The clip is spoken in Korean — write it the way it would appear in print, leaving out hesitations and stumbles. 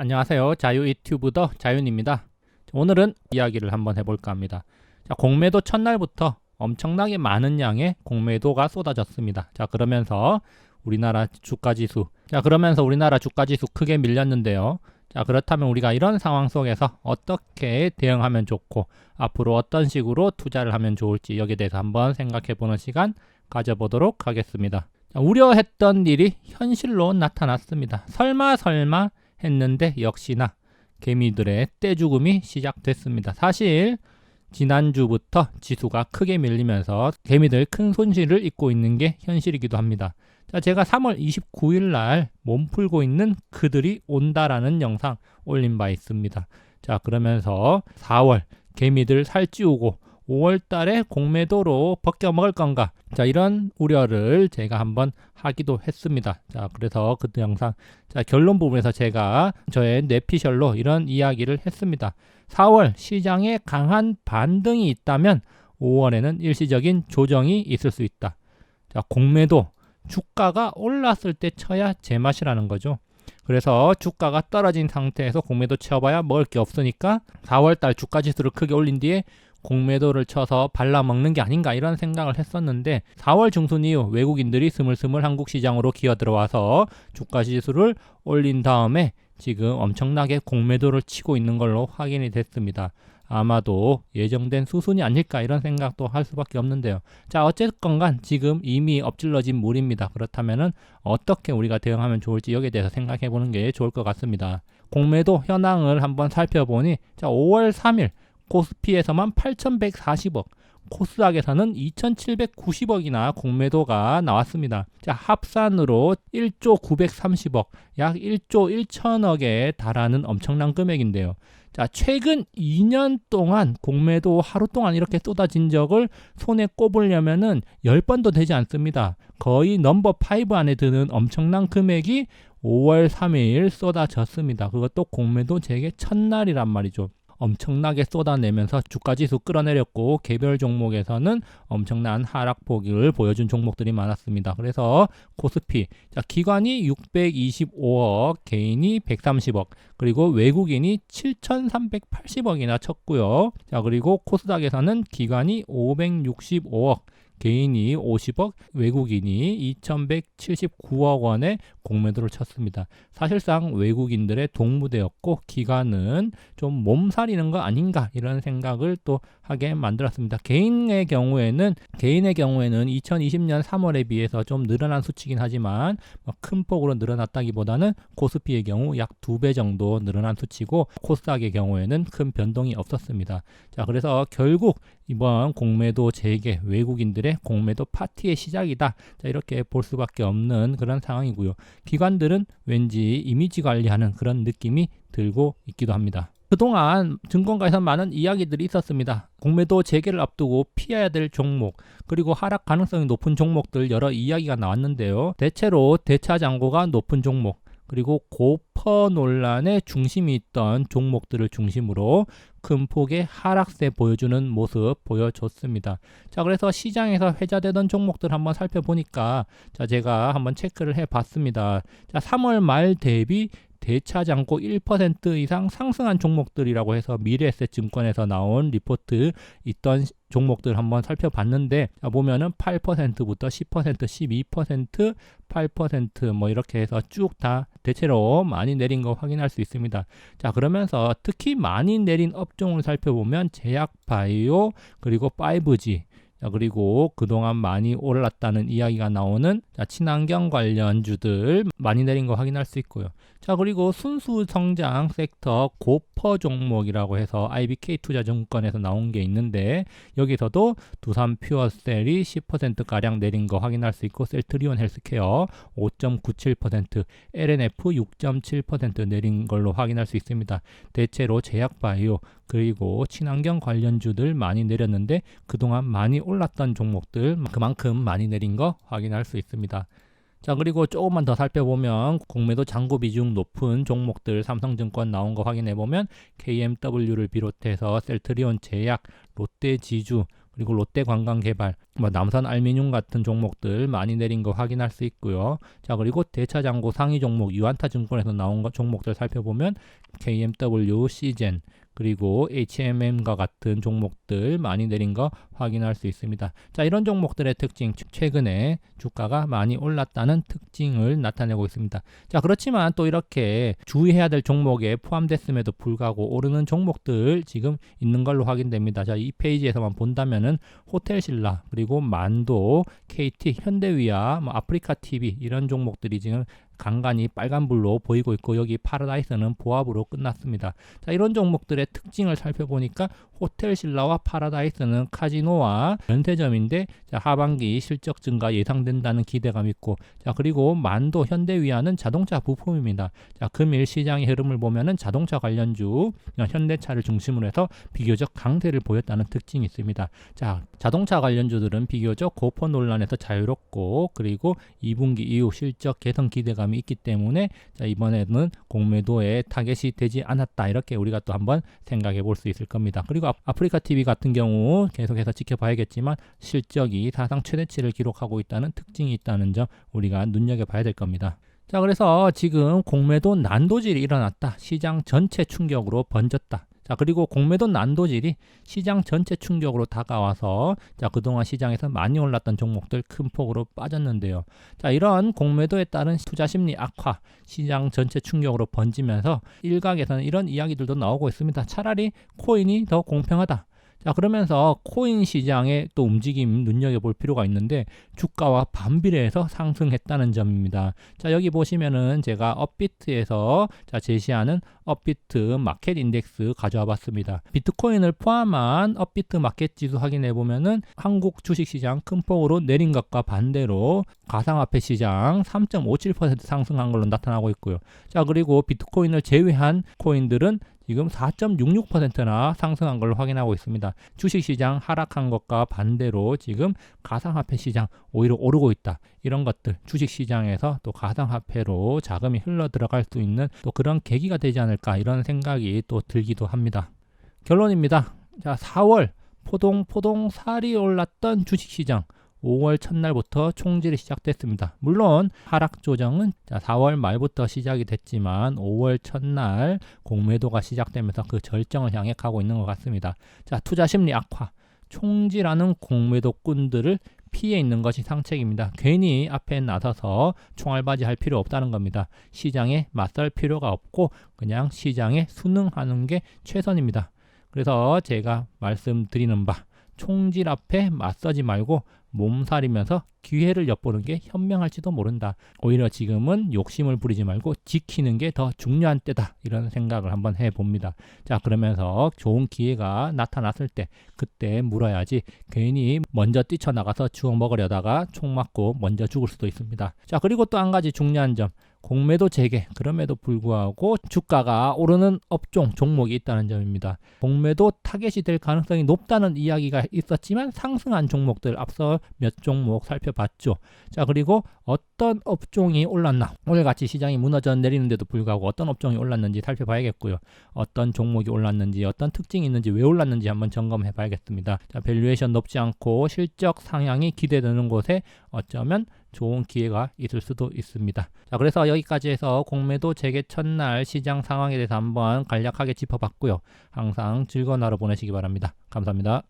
안녕하세요. 자유 유튜브더 자윤입니다. 오늘은 이야기를 한번 해볼까 합니다. 자, 공매도 첫날부터 엄청나게 많은 양의 공매도가 쏟아졌습니다. 그러면서 우리나라 주가 지수 크게 밀렸는데요. 자, 그렇다면 우리가 이런 상황 속에서 어떻게 대응하면 좋고 앞으로 어떤 식으로 투자를 하면 좋을지 여기에 대해서 한번 생각해 보는 시간 가져보도록 하겠습니다. 자, 우려했던 일이 현실로 나타났습니다. 설마 했는데 역시나 개미들의 떼죽음이 시작됐습니다. 사실 지난주부터 지수가 크게 밀리면서 개미들 큰 손실을 입고 있는 게 현실이기도 합니다. 자, 제가 3월 29일 날 몸풀고 있는 그들이 온다라는 영상 올린 바 있습니다. 자, 그러면서 4월 개미들 살찌우고 5월 달에 공매도로 벗겨먹을 건가? 자, 이런 우려를 제가 한번 하기도 했습니다. 자, 그래서 그 영상, 자, 결론 부분에서 제가 저의 뇌피셜로 이런 이야기를 했습니다. 4월 시장에 강한 반등이 있다면 5월에는 일시적인 조정이 있을 수 있다. 자, 공매도 주가가 올랐을 때 쳐야 제맛이라는 거죠. 그래서 주가가 떨어진 상태에서 공매도 쳐봐야 먹을 게 없으니까 4월달 주가 지수를 크게 올린 뒤에 공매도를 쳐서 발라먹는 게 아닌가 이런 생각을 했었는데 4월 중순 이후 외국인들이 스물스물 한국 시장으로 기어들어와서 주가 지수를 올린 다음에 지금 엄청나게 공매도를 치고 있는 걸로 확인이 됐습니다. 아마도 예정된 수순이 아닐까 이런 생각도 할 수밖에 없는데요. 자, 어쨌건 간 지금 이미 엎질러진 물입니다. 그렇다면 어떻게 우리가 대응하면 좋을지 여기에 대해서 생각해 보는 게 좋을 것 같습니다. 공매도 현황을 한번 살펴보니 자, 5월 3일 코스피에서만 8,140억, 코스닥에서는 2,790억이나 공매도가 나왔습니다. 자, 합산으로 1조 930억, 약 1조 1천억에 달하는 엄청난 금액인데요. 자, 최근 2년 동안 공매도 하루 동안 이렇게 쏟아진 적을 손에 꼽으려면은 10번도 되지 않습니다. 거의 넘버 5 안에 드는 엄청난 금액이 5월 3일 쏟아졌습니다. 그것도 공매도 재개 첫날이란 말이죠. 엄청나게 쏟아내면서 주가지수 끌어내렸고 개별 종목에서는 엄청난 하락폭을 보여준 종목들이 많았습니다. 그래서 코스피 기관이 625억, 개인이 130억, 그리고 외국인이 7,380억이나 쳤고요. 자, 그리고 코스닥에서는 기관이 565억, 개인이 50억, 외국인이 2,179억 원의 공매도를 쳤습니다. 사실상 외국인들의 동무대였고 기관은 좀 몸살이는 거 아닌가 이런 생각을 또 하게 만들었습니다. 개인의 경우에는 2020년 3월에 비해서 좀 늘어난 수치긴 하지만 큰 폭으로 늘어났다기보다는 코스피의 경우 약 2배 정도 늘어난 수치고 코스닥의 경우에는 큰 변동이 없었습니다. 자, 그래서 결국 이번 공매도 재개 외국인들의 공매도 파티의 시작이다. 자, 이렇게 볼 수밖에 없는 그런 상황이고요. 기관들은 왠지 이미지 관리하는 그런 느낌이 들고 있기도 합니다. 그동안 증권가에서 많은 이야기들이 있었습니다. 공매도 재개를 앞두고 피해야 될 종목, 그리고 하락 가능성이 높은 종목들 여러 이야기가 나왔는데요. 대체로 대차 잔고가 높은 종목, 그리고 고퍼 논란의 중심이 있던 종목들을 중심으로 큰 폭의 하락세 보여주는 모습 보여줬습니다. 자, 그래서 시장에서 회자되던 종목들 한번 살펴보니까 자, 제가 한번 체크를 해봤습니다. 자, 3월 말 대비 대차 잔고 1% 이상 상승한 종목들이라고 해서 미래에셋증권에서 나온 리포트 있던 종목들 한번 살펴봤는데 자, 보면은 8%부터 10%, 12%, 8% 뭐 이렇게 해서 쭉 다 대체로 많이 내린 거 확인할 수 있습니다. 자, 그러면서 특히 많이 내린 업종을 살펴보면 제약 바이오, 그리고 5G, 자, 그리고 그동안 많이 올랐다는 이야기가 나오는 친환경 관련주들 많이 내린 거 확인할 수 있고요. 자, 그리고 순수 성장 섹터 고퍼 종목이라고 해서 IBK 투자증권에서 나온 게 있는데 여기서도 두산 퓨어셀이 10%가량 내린 거 확인할 수 있고 셀트리온 헬스케어 5.97%, LNF 6.7% 내린 걸로 확인할 수 있습니다. 대체로 제약바이오 그리고 친환경 관련주들 많이 내렸는데 그동안 많이 올랐던 종목들 그만큼 많이 내린 거 확인할 수 있습니다. 자, 그리고 조금만 더 살펴보면 공매도 잔고 비중 높은 종목들 삼성증권 나온 거 확인해 보면 KMW를 비롯해서 셀트리온 제약, 롯데지주, 그리고 롯데관광개발, 남산 알미늄 같은 종목들 많이 내린 거 확인할 수 있고요. 자, 그리고 대차장고 상위 종목 유안타증권에서 나온 종목들 살펴보면 KMW, 시젠, 그리고 HMM과 같은 종목들 많이 내린 거 확인할 수 있습니다. 자, 이런 종목들의 특징, 최근에 주가가 많이 올랐다는 특징을 나타내고 있습니다. 자, 그렇지만 또 이렇게 주의해야 될 종목에 포함됐음에도 불구하고 오르는 종목들 지금 있는 걸로 확인됩니다. 자, 이 페이지에서만 본다면은 호텔신라, 그리고 만도, KT, 현대위아, 아프리카TV 이런 종목들이 지금 간간히 빨간불로 보이고 있고, 여기 파라다이스는 보합으로 끝났습니다. 자, 이런 종목들의 특징을 살펴보니까 호텔신라와 파라다이스는 카지노와 면세점인데, 자, 하반기 실적 증가 예상된다는 기대감이 있고, 자, 그리고 만도, 현대위아는 자동차 부품입니다. 자, 금일 시장의 흐름을 보면은 자동차 관련주 현대차를 중심으로 해서 비교적 강세를 보였다는 특징이 있습니다. 자, 자동차 관련주들은 비교적 고퍼 논란에서 자유롭고, 그리고 2분기 이후 실적 개선 기대감이 있기 때문에, 자, 이번에는 공매도에 타겟이 되지 않았다, 이렇게 우리가 또 한번 생각해 볼 수 있을 겁니다. 그리고 아프리카TV 같은 경우 계속해서 지켜봐야겠지만 실적이 사상 최대치를 기록하고 있다는 특징이 있다는 점 우리가 눈여겨봐야 될 겁니다. 자, 그래서 지금 공매도 난도질이 일어났다, 시장 전체 충격으로 번졌다. 자, 그리고 공매도 난도질이 시장 전체 충격으로 다가와서, 자, 그동안 시장에서 많이 올랐던 종목들 큰 폭으로 빠졌는데요. 자, 이런 공매도에 따른 투자 심리 악화, 시장 전체 충격으로 번지면서 일각에서는 이런 이야기들도 나오고 있습니다. 차라리 코인이 더 공평하다. 자, 그러면서 코인 시장의 또 움직임 눈여겨볼 필요가 있는데, 주가와 반비례해서 상승했다는 점입니다. 자, 여기 보시면은 제가 업비트에서 제시하는 업비트 마켓 인덱스 가져와 봤습니다. 비트코인을 포함한 업비트 마켓 지수 확인해 보면은 한국 주식시장 큰 폭으로 내린 것과 반대로 가상화폐 시장 3.57% 상승한 걸로 나타나고 있고요. 자, 그리고 비트코인을 제외한 코인들은 지금 4.66%나 상승한 걸 확인하고 있습니다. 주식시장 하락한 것과 반대로 지금 가상화폐 시장 오히려 오르고 있다. 이런 것들, 주식시장에서 또 가상화폐로 자금이 흘러 들어갈 수 있는 또 그런 계기가 되지 않을까, 이런 생각이 또 들기도 합니다. 결론입니다. 자, 4월 포동포동 살이 올랐던 주식시장 5월 첫날부터 총질이 시작됐습니다. 물론 하락 조정은 4월 말부터 시작이 됐지만 5월 첫날 공매도가 시작되면서 그 절정을 향해 가고 있는 것 같습니다. 자, 투자 심리 악화, 총질하는 공매도꾼들을 피해 있는 것이 상책입니다. 괜히 앞에 나서서 총알바지 할 필요 없다는 겁니다. 시장에 맞설 필요가 없고 그냥 시장에 순응하는 게 최선입니다. 그래서 제가 말씀드리는 바, 총질 앞에 맞서지 말고 몸살이면서 기회를 엿보는 게 현명할지도 모른다. 오히려 지금은 욕심을 부리지 말고 지키는 게 더 중요한 때다, 이런 생각을 한번 해봅니다. 자, 그러면서 좋은 기회가 나타났을 때 그때 물어야지, 괜히 먼저 뛰쳐나가서 주워 먹으려다가 총 맞고 먼저 죽을 수도 있습니다. 자, 그리고 또 한 가지 중요한 점, 공매도 재개, 그럼에도 불구하고 주가가 오르는 업종, 종목이 있다는 점입니다. 공매도 타겟이 될 가능성이 높다는 이야기가 있었지만 상승한 종목들 앞서 몇 종목 살펴봤죠. 자, 그리고 어떤 업종이 올랐나, 오늘같이 시장이 무너져 내리는데도 불구하고 어떤 업종이 올랐는지 살펴봐야겠고요. 어떤 종목이 올랐는지, 어떤 특징이 있는지, 왜 올랐는지 한번 점검해 봐야겠습니다. 자, 밸류에이션 높지 않고 실적 상향이 기대되는 곳에 어쩌면 좋은 기회가 있을 수도 있습니다. 자, 그래서 여기까지 해서 공매도 재개 첫날 시장 상황에 대해서 한번 간략하게 짚어봤고요. 항상 즐거운 하루 보내시기 바랍니다. 감사합니다.